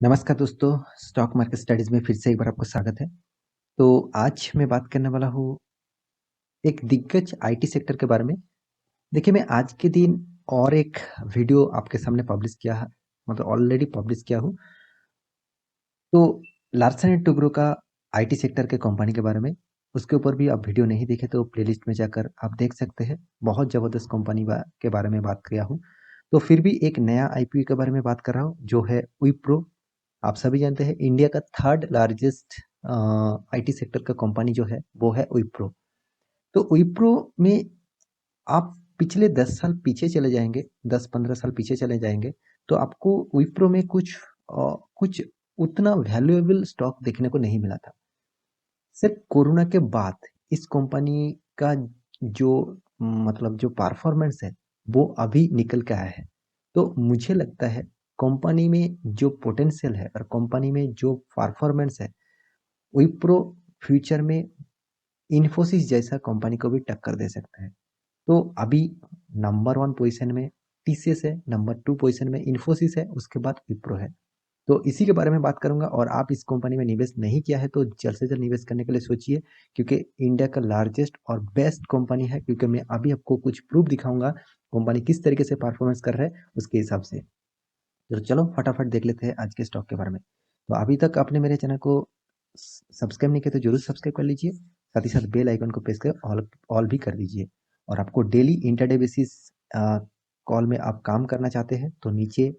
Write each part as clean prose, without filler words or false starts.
नमस्कार दोस्तों, stock market studies में फिर से एक बार आपको स्वागत है। तो आज मैं बात करने वाला हूँ एक दिग्गज आईटी सेक्टर के बारे में। देखिए, मैं आज के दिन और एक वीडियो आपके सामने पब्लिश किया है, मतलब ऑलरेडी पब्लिश किया हूँ। तो लार्सन एंड टुब्रो का आईटी सेक्टर के कंपनी के बारे में, उसके ऊपर भी आप वीडियो नहीं देखे तो प्लेलिस्ट में जाकर आप देख सकते हैं। बहुत ज़बरदस्त कंपनी के बारे में बात किया हूँ। तो फिर भी एक नया आईपीओ के बारे में बात कर रहा हूँ, जो है विप्रो। आप सभी जानते हैं इंडिया का थर्ड लार्जेस्ट आईटी सेक्टर का कंपनी जो है वो है विप्रो। तो विप्रो में आप पिछले 10 साल पीछे चले जाएंगे, 10-15 साल पीछे चले जाएंगे, तो आपको विप्रो में कुछ उतना वैल्यूएबल स्टॉक देखने को नहीं मिला था। सिर्फ कोरोना के बाद इस कंपनी का जो मतलब जो परफॉर्मेंस है वो अभी निकल के आया है। तो मुझे लगता है कंपनी में जो पोटेंशियल है और कंपनी में जो परफॉर्मेंस है, विप्रो फ्यूचर में इन्फोसिस जैसा कंपनी को भी टक्कर दे सकता है। तो अभी नंबर 1 पोजीशन में टीसीएस है, नंबर 2 पोजीशन में इन्फोसिस है, उसके बाद विप्रो है। तो इसी के बारे में बात करूंगा। और आप इस कंपनी में निवेश नहीं किया है तो जल्द से जल्द निवेश करने के लिए सोचिए, क्योंकि इंडिया का लार्जेस्ट और बेस्ट कंपनी है। क्योंकि मैं अभी आपको कुछ प्रूफ दिखाऊंगा कंपनी किस तरीके से परफॉर्मेंस कर रहा है उसके हिसाब से। तो चलो फटाफट देख लेते हैं आज के स्टॉक के बारे में। तो अभी तक आपने मेरे चैनल को सब्सक्राइब नहीं किया तो जरूर सब्सक्राइब कर लीजिए, साथ ही साथ बेल आइकन को प्रेस कर ऑल भी कर दीजिए। और आपको डेली इंटरडे बेसिस कॉल में आप काम करना चाहते हैं तो नीचे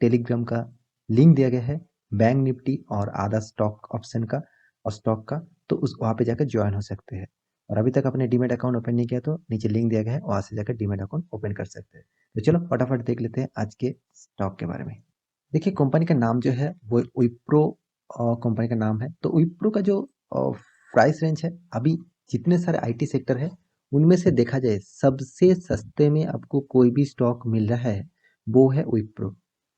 टेलीग्राम का लिंक दिया गया है, बैंक निफ्टी और आधा स्टॉक ऑप्शन का और स्टॉक का। तो उस वहाँ पे जाकर ज्वाइन हो सकते हैं। और अभी तक आपने डीमेट अकाउंट ओपन नहीं किया तो नीचे लिंक दिया गया है, वहाँ से जाकर डीमेट अकाउंट ओपन कर सकते हैं। तो चलो फटाफट देख लेते हैं आज के स्टॉक के बारे में। देखिए, कंपनी का नाम जो है वो विप्रो कंपनी का नाम है। तो विप्रो का जो प्राइस रेंज है, अभी जितने सारे आईटी सेक्टर है उनमें से देखा जाए सबसे सस्ते में आपको कोई भी स्टॉक मिल रहा है वो है विप्रो।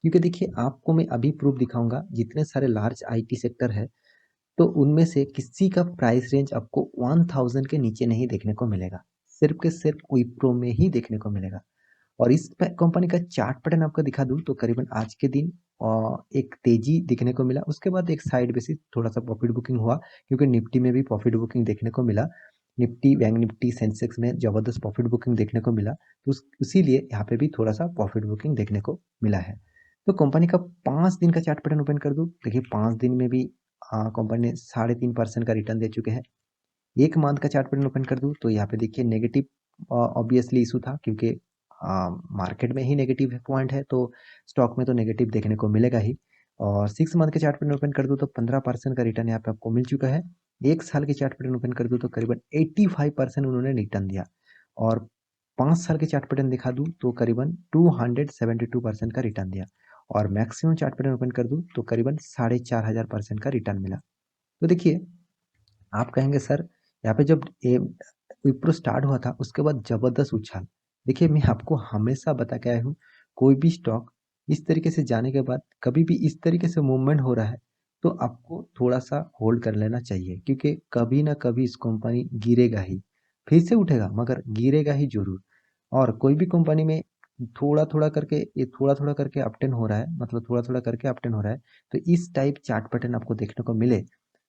क्योंकि देखिए, आपको मैं अभी प्रूफ दिखाऊंगा, जितने सारे लार्ज आईटी सेक्टर है तो उनमें से किसी का प्राइस रेंज आपको 1000 के नीचे नहीं देखने को मिलेगा। सिर्फ के सिर्फ विप्रो में ही देखने को मिलेगा। और इस कंपनी का चार्ट पैटर्न आपको दिखा दूं तो करीबन आज के दिन एक तेजी दिखने को मिला, उसके बाद एक साइड बेसिस थोड़ा सा प्रॉफिट बुकिंग हुआ, क्योंकि निफ्टी में भी प्रॉफिट बुकिंग देखने को मिला। निफ्टी, बैंक निफ्टी, सेंसेक्स में जबरदस्त प्रॉफिट बुकिंग देखने को मिला। तो इसीलिए यहाँ पे भी थोड़ा सा प्रॉफिट बुकिंग देखने को मिला है। तो कंपनी का 5 दिन का चार्ट पैटर्न ओपन कर दूं, देखिए 5 दिन में भी कंपनी ने 3.5% का रिटर्न दे चुके हैं। एक मंथ का चार्ट पैटर्न ओपन कर दूं तो यहाँ पे देखिए नेगेटिव ऑब्वियसली इशू था, क्योंकि मार्केट में ही नेगेटिव पॉइंट है तो स्टॉक में तो नेगेटिव देखने को मिलेगा ही। और 6 मंथ के चार्ट पैटर्न ओपन कर दूं तो 15% का रिटर्न यहाँ पे आपको मिल चुका है। एक साल के चार्ट पैटर्न ओपन कर दूं तो करीबन 85% उन्होंने रिटर्न दिया। और 5 साल के चार्ट पैटर्न दिखा दूं तो करीबन 272% का रिटर्न दिया। और मैक्सिमम चार्ट पैटर्न ओपन कर दूं तो करीबन 4500% का रिटर्न मिला। तो देखिए, आप कहेंगे सर, यहाँ पे जब विप्रो स्टार्ट हुआ था उसके बाद जबरदस्त उछाल। देखिए, मैं आपको हमेशा बता के आया हूँ, कोई भी स्टॉक इस तरीके से जाने के बाद कभी भी इस तरीके से मूवमेंट हो रहा है तो आपको थोड़ा सा होल्ड कर लेना चाहिए, क्योंकि कभी ना कभी इस कंपनी गिरेगा ही, फिर से उठेगा मगर गिरेगा ही जरूर। और कोई भी कंपनी में थोड़ा थोड़ा करके अपटेन हो रहा है, मतलब थोड़ा थोड़ा करके अपटेन हो रहा है, तो इस टाइप चार्ट पैटर्न आपको देखने को मिले,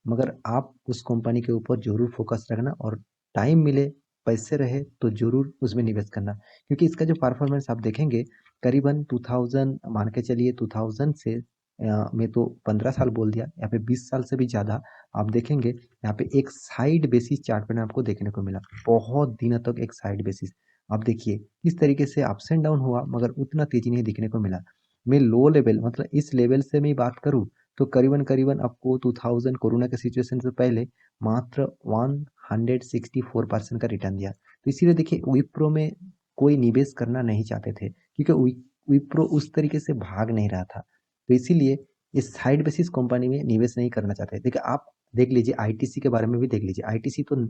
मगर आप उस कंपनी के ऊपर जरूर फोकस रखना और टाइम मिले, पैसे रहे तो जरूर उसमें निवेश करना। क्योंकि इसका जो परफॉर्मेंस आप देखेंगे, करीबन 2000 मान के चलिए, 2000 से मैं तो 15 साल बोल दिया, यहाँ पे 20 साल से भी ज़्यादा आप देखेंगे। यहाँ पे एक साइड बेसिस चार्ट पैटर्न आपको देखने को मिला, बहुत दिनों तक एक साइड बेसिस। आप देखिए किस तरीके से अप्स एंड डाउन हुआ मगर उतना तेजी नहीं दिखने को मिला। मैं लो लेवल, मतलब इस लेवल से मैं बात करूँ तो करीबन करीबन आपको 2000 कोरोना के सिचुएशन से पहले मात्र 164% का रिटर्न दिया। तो इसीलिए देखिए, विप्रो में कोई निवेश करना नहीं चाहते थे, क्योंकि विप्रो उस तरीके से भाग नहीं रहा था। तो इसीलिए इस साइड बेसिस कंपनी में निवेश नहीं करना चाहते। देखिए, आप देख लीजिए आईटीसी के बारे में भी देख लीजिए। आईटीसी तो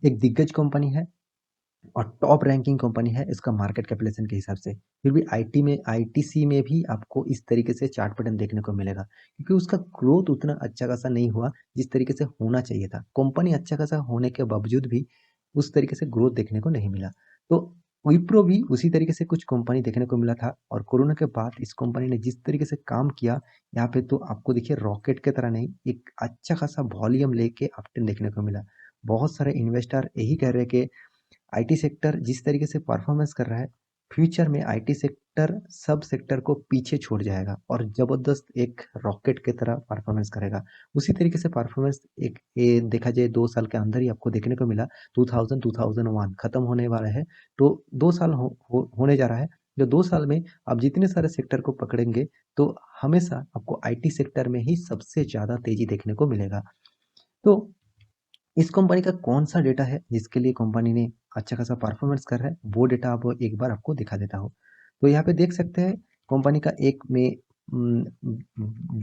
एक दिग्गज कंपनी है और टॉप रैंकिंग कंपनी है इसका मार्केट कैपिटलाइजेशन के हिसाब से। फिर भी आईटीसी में भी आपको इस तरीके से चार्ट पैटर्न देखने को मिलेगा, क्योंकि उसका ग्रोथ उतना अच्छा खासा नहीं हुआ जिस तरीके से होना चाहिए था। कंपनी अच्छा खासा होने के बावजूद भी उस तरीके से ग्रोथ देखने को नहीं मिला। तो विप्रो भी उसी तरीके से कुछ कंपनी देखने को मिला था, और कोरोना के बाद इस कंपनी ने जिस तरीके से काम किया, यहाँ पे तो आपको देखिए रॉकेट की तरह नहीं, एक अच्छा खासा वॉल्यूम लेके अपट्रेंड देखने को मिला। बहुत सारे इन्वेस्टर यही कह रहे हैं कि आईटी सेक्टर जिस तरीके से परफॉर्मेंस कर रहा है, फ्यूचर में आईटी सेक्टर सब सेक्टर को पीछे छोड़ जाएगा और जबरदस्त एक रॉकेट की तरह परफॉर्मेंस करेगा। उसी तरीके से परफॉर्मेंस एक ये देखा जाए 2 साल के अंदर ही आपको देखने को मिला। 2001 खत्म होने वाला है, तो 2 साल होने जा रहा है। जो 2 साल में आप जितने सारे सेक्टर को पकड़ेंगे, तो हमेशा आपको आईटी सेक्टर में ही सबसे ज्यादा तेजी देखने को मिलेगा। तो इस कंपनी का कौन सा डेटा है जिसके लिए कंपनी ने अच्छा खासा परफॉर्मेंस कर रहा है, वो डेटा आप एक बार आपको दिखा देता हूँ। तो यहाँ पे देख सकते हैं कंपनी का एक में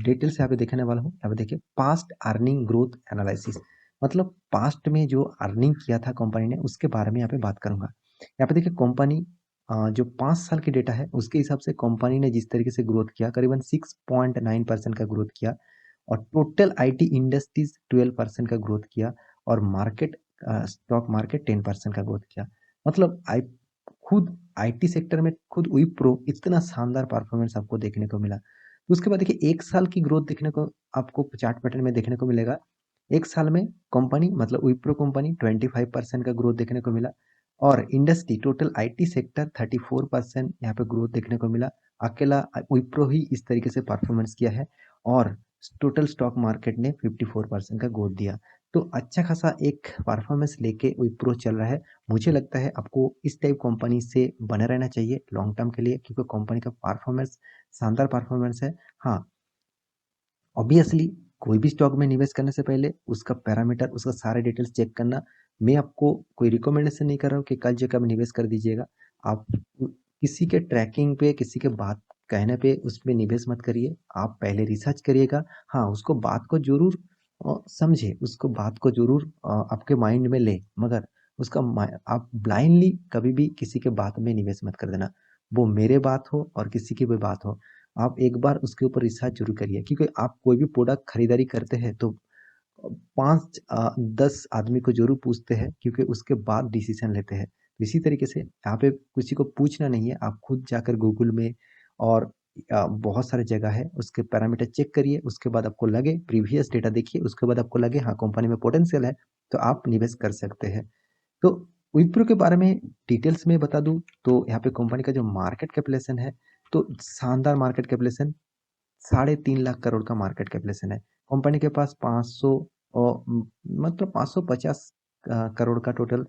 डिटेल्स यहाँ पे देखने वाला हूँ। यहाँ पे देखिए पास्ट अर्निंग ग्रोथ एनालिसिस, मतलब पास्ट में जो अर्निंग किया था कंपनी ने उसके बारे में यहाँ पे बात करूंगा। यहाँ पे देखिए कंपनी जो 5 साल की डेटा है उसके हिसाब से कंपनी ने जिस तरीके से ग्रोथ किया, करीबन 6.9% का ग्रोथ किया, और टोटल आईटी इंडस्ट्रीज 12% का ग्रोथ किया, और मार्केट स्टॉक मार्केट 10% का ग्रोथ किया। मतलब आई खुद आईटी सेक्टर में खुद विप्रो इतना शानदार परफॉर्मेंस आपको देखने को मिला। तो उसके बाद देखिए 1 साल की ग्रोथ देखने को आपको चार्ट पैटर्न में देखने को मिलेगा। 1 साल में कंपनी मतलब विप्रो कंपनी 25% का ग्रोथ देखने को मिला, और इंडस्ट्री टोटल आईटी सेक्टर 34% यहाँ पे ग्रोथ देखने को मिला। अकेला विप्रो ही इस तरीके से परफॉर्मेंस किया है, और टोटल स्टॉक मार्केट ने 54% का ग्रोथ दिया। तो अच्छा खासा एक परफॉर्मेंस लेके विप्रो चल रहा है। मुझे लगता है आपको इस टाइप कंपनी से बने रहना चाहिए लॉन्ग टर्म के लिए, क्योंकि कंपनी का परफॉर्मेंस शानदार परफॉर्मेंस है। हाँ, ऑब्वियसली कोई भी स्टॉक में निवेश करने से पहले उसका पैरामीटर, उसका सारे डिटेल्स चेक करना। मैं आपको कोई रिकमेंडेशन नहीं कर रहा हूँ कि कल जगह में निवेश कर दीजिएगा। आप किसी के ट्रैकिंग पे, किसी के बात कहने पे उसमें निवेश मत करिए। आप पहले रिसर्च करिएगा। हाँ, उसको बात को जरूर समझे, उसको बात को जरूर आपके माइंड में ले, मगर आप ब्लाइंडली कभी भी किसी के बात में निवेश मत कर देना। वो मेरे बात हो और किसी की भी बात हो, आप एक बार उसके ऊपर रिसर्च जरूर करिए, क्योंकि आप कोई भी प्रोडक्ट खरीदारी करते हैं तो 5-10 आदमी को जरूर पूछते हैं, क्योंकि उसके बाद डिसीजन लेते हैं। तो इसी तरीके से यहाँ पे किसी को पूछना नहीं है, आप खुद जाकर गूगल में और बहुत सारे जगह है उसके पैरामीटर चेक करिए। उसके बाद आपको लगे, प्रीवियस डेटा देखिए, उसके बाद आपको लगे हाँ कंपनी में पोटेंशियल है, तो आप निवेश कर सकते हैं। तो विप्रो के बारे में डिटेल्स में बता दूं, तो यहाँ पे कंपनी का जो मार्केट कैपिटलाइजेशन है, तो शानदार मार्केट कैपिटलाइजेशन, 3.5 लाख करोड़ का मार्केट कैपिटलाइजेशन है। कंपनी के पास 500 और मतलब 550 करोड़ का टोटल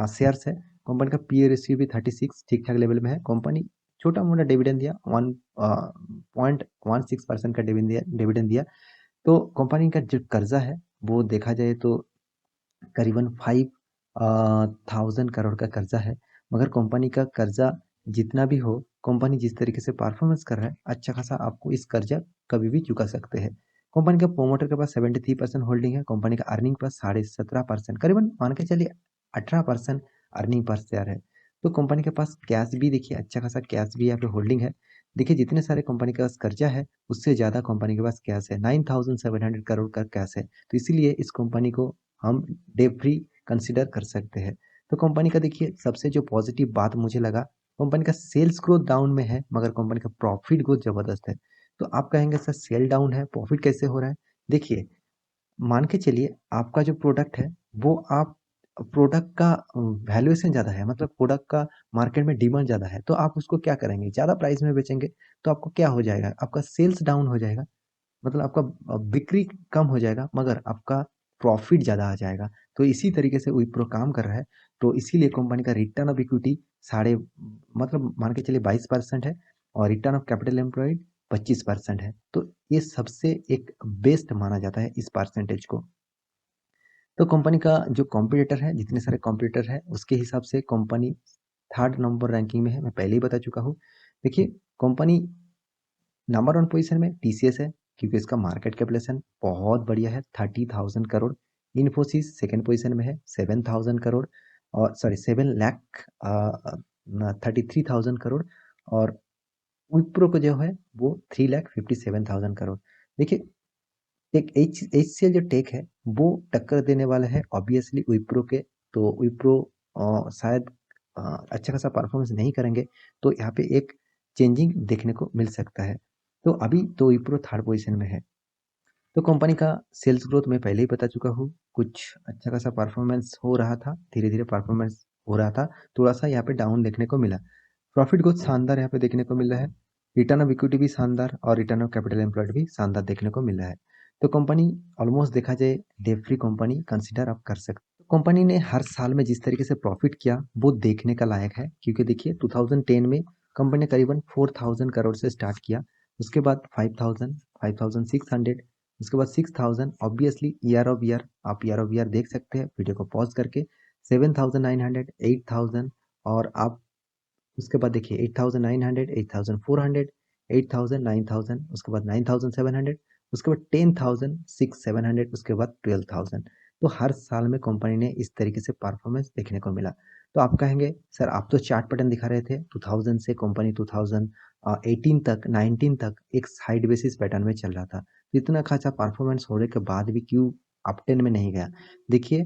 शेयर्स है। कंपनी का पी रेशियो भी 36 ठीक ठाक लेवल में है। कंपनी छोटा मोटा डिविडेंड दिया, 1.16% का डिविडेंड दिया। तो कंपनी का जो कर्जा है वो देखा जाए तो करीबन 5,000 करोड़ का कर्जा है। मगर कंपनी का कर्जा जितना भी हो, कंपनी जिस तरीके से परफॉर्मेंस कर रहा है, अच्छा खासा आपको इस कर्जा कभी भी चुका सकते हैं। कंपनी का प्रोमोटर के पास 73% होल्डिंग है। कंपनी का अर्निंग पर 17.5%, करीबन मान के चलिए 18% अर्निंग पर शेयर है। तो कंपनी के पास कैश भी देखिए, अच्छा खासा कैश भी यहाँ पे होल्डिंग है। देखिए जितने सारे कंपनी के पास कर्जा है, उससे ज्यादा कंपनी के पास कैश है, 9,700 करोड़ का कैश है। तो इसीलिए इस कंपनी को हम डेट फ्री कंसिडर कर सकते हैं। तो कंपनी का देखिए सबसे जो पॉजिटिव बात मुझे लगा, कंपनी का सेल्स ग्रोथ डाउन में है, मगर कंपनी का प्रॉफिट ग्रोथ जबरदस्त है। तो आप कहेंगे सर सेल डाउन है, प्रॉफिट कैसे हो रहा है? देखिए, मान के चलिए आपका जो प्रोडक्ट है, वो आप प्रोडक्ट का वैल्यूएशन ज़्यादा है, मतलब प्रोडक्ट का मार्केट में डिमांड ज़्यादा है, तो आप उसको क्या करेंगे, ज़्यादा प्राइस में बेचेंगे। तो आपको क्या हो जाएगा, आपका सेल्स डाउन हो जाएगा, मतलब आपका बिक्री कम हो जाएगा, मगर आपका प्रॉफिट ज़्यादा आ जाएगा। तो इसी तरीके से विप्रो काम कर रहा है। तो इसीलिए कंपनी का रिटर्न ऑफ इक्विटी साढ़े मतलब मान के चलिए 22% है, और रिटर्न ऑफ कैपिटल एम्प्लॉयड 25% है। तो ये सबसे एक बेस्ट माना जाता है इस परसेंटेज को। तो कंपनी का जो कॉम्पिटिटर है, जितने सारे कॉम्पिटिटर है, उसके हिसाब से कंपनी 3rd नंबर रैंकिंग में है, मैं पहले ही बता चुका हूँ। देखिए कंपनी नंबर 1 पोजीशन में टीसीएस है, क्योंकि इसका मार्केट कैपिटलाइजेशन बहुत बढ़िया है, 30,000 करोड़। इन्फोसिस सेकंड पोजीशन में है, 7,000 करोड़, और सॉरी 7,33,000 करोड़। और विप्रो को जो है वो 3,57,000 करोड़। देखिए एक एचसीएल जो टेक है, वो टक्कर देने वाला है ऑब्वियसली विप्रो के। तो विप्रो शायद अच्छा खासा परफॉर्मेंस नहीं करेंगे तो यहाँ पे एक चेंजिंग देखने को मिल सकता है। तो अभी तो विप्रो थर्ड पोजीशन में है। तो कंपनी का सेल्स ग्रोथ मैं पहले ही बता चुका हूँ, कुछ अच्छा खासा परफॉर्मेंस हो रहा था, धीरे-धीरे परफॉर्मेंस हो रहा था, थोड़ा-सा यहाँ पे डाउन देखने को मिला। प्रॉफिट ग्रोथ शानदार यहाँ पे देखने को मिल रहा है, रिटर्न ऑफ इक्विटी भी शानदार और रिटर्न ऑफ कैपिटल एम्प्लॉयड भी शानदार देखने को मिल रहा है। तो कंपनी ऑलमोस्ट देखा जाए डेट फ्री कंपनी कंसिडर आप कर सकते। कंपनी ने हर साल में जिस तरीके से प्रॉफिट किया वो देखने का लायक है, क्योंकि देखिए 2010 में कंपनी ने करीबन 4000 करोड़ से स्टार्ट किया, उसके बाद 5000, 5600, उसके बाद 6000, ऑब्वियसली ईयर ऑफ ईयर आप ईयर ऑफ ईयर देख सकते हैं वीडियो को पॉज करके, 7900, 8000 और आप उसके बाद देखिए 8900, 8400, 8000, 9000, उसके बाद 9700, उसके बाद 10000, 6700, उसके बाद 12000। तो हर साल में कंपनी ने इस तरीके से परफॉर्मेंस देखने को मिला। तो आप कहेंगे सर आप तो चार्ट पैटर्न दिखा रहे थे 2000 से कंपनी 2018 तक 19 तक एक साइड बेसिस पैटर्न में चल रहा था, तो इतना अच्छा परफॉर्मेंस होने के बाद भी क्यों अप 10 में नहीं गया? देखिए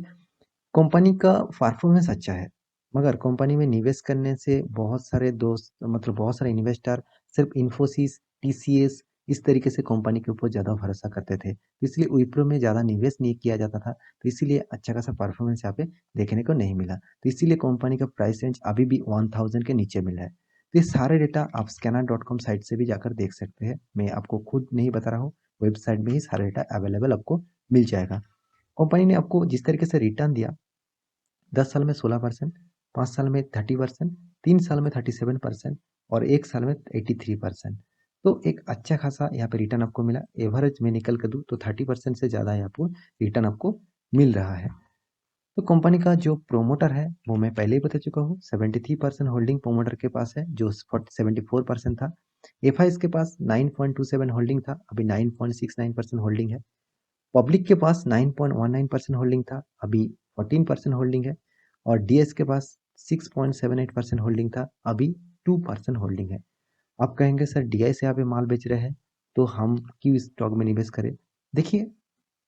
कंपनी का परफॉर्मेंस अच्छा है, मगर कंपनी में निवेश करने से बहुत सारे दोस्त मतलब बहुत सारे इन्वेस्टर सिर्फ इन्फोसिस, टीसीएस इस तरीके से कंपनी के ऊपर ज़्यादा भरोसा करते थे। इसलिए विप्रो में ज़्यादा निवेश नहीं किया जाता था, तो इसीलिए अच्छा खासा परफॉर्मेंस यहाँ पे देखने को नहीं मिला। तो इसीलिए कंपनी का प्राइस रेंज अभी भी 1000 के नीचे मिल रहा है। तो ये सारे डेटा आप scanner.com साइट से भी जाकर देख सकते हैं। मैं आपको खुद नहीं बता रहा हूँ, वेबसाइट में ही सारा डेटा अवेलेबल आपको मिल जाएगा। कंपनी ने आपको जिस तरीके से रिटर्न दिया 10 साल में 16%, 5 साल में 30%, 3 साल में 37% और 1 साल में 83%। तो एक अच्छा खासा यहाँ पे रिटर्न आपको मिला। एवरेज में निकल कर दूँ तो 30% से ज़्यादा यहाँ पर रिटर्न आपको मिल रहा है। तो कंपनी का जो प्रोमोटर है वो मैं पहले ही बता चुका हूँ, 73% होल्डिंग प्रोमोटर के पास है जो 74% था। एफआई के पास 9.27 होल्डिंग था, अभी 9.69% होल्डिंग है। पब्लिक के पास 9.19% होल्डिंग था, अभी 14% होल्डिंग है और डीएस के पास 6.78% होल्डिंग था, अभी 2% होल्डिंग है। आप कहेंगे सर डीआईएस यहाँ पे माल बेच रहे हैं तो हम क्यों इस स्टॉक में निवेश करें? देखिए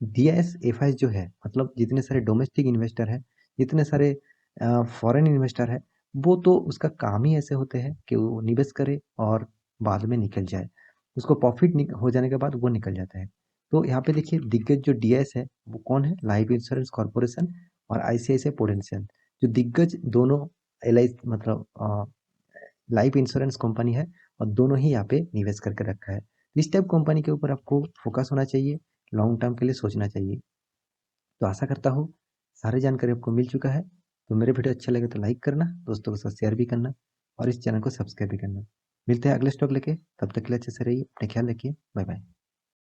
डीआईएस एफआईएस जो है मतलब जितने सारे डोमेस्टिक इन्वेस्टर हैं, जितने सारे फॉरेन इन्वेस्टर है, वो तो उसका काम ही ऐसे होते हैं कि वो निवेश करे और बाद में निकल जाए, उसको प्रॉफिट हो जाने के बाद वो निकल जाता है। तो यहाँ पे देखिए दिग्गज जो डीआईएस है वो कौन है? लाइफ इंश्योरेंस कॉर्पोरेशन और आईसीआईसीआई प्रूडेंशियल, जो दिग्गज दोनों एल मतलब लाइफ इंश्योरेंस कंपनी है और दोनों ही यहाँ पे निवेश करके रखा है। इस टाइप कंपनी के ऊपर आपको फोकस होना चाहिए, लॉन्ग टर्म के लिए सोचना चाहिए। तो आशा करता हूँ सारी जानकारी आपको मिल चुका है। तो मेरे वीडियो अच्छा लगे तो लाइक करना, दोस्तों के साथ शेयर भी करना और इस चैनल को सब्सक्राइब भी करना। मिलते हैं अगले स्टॉक लेके, तब तक के लिए अच्छे से रहिए, अपने ख्याल रखिए, बाय बाय।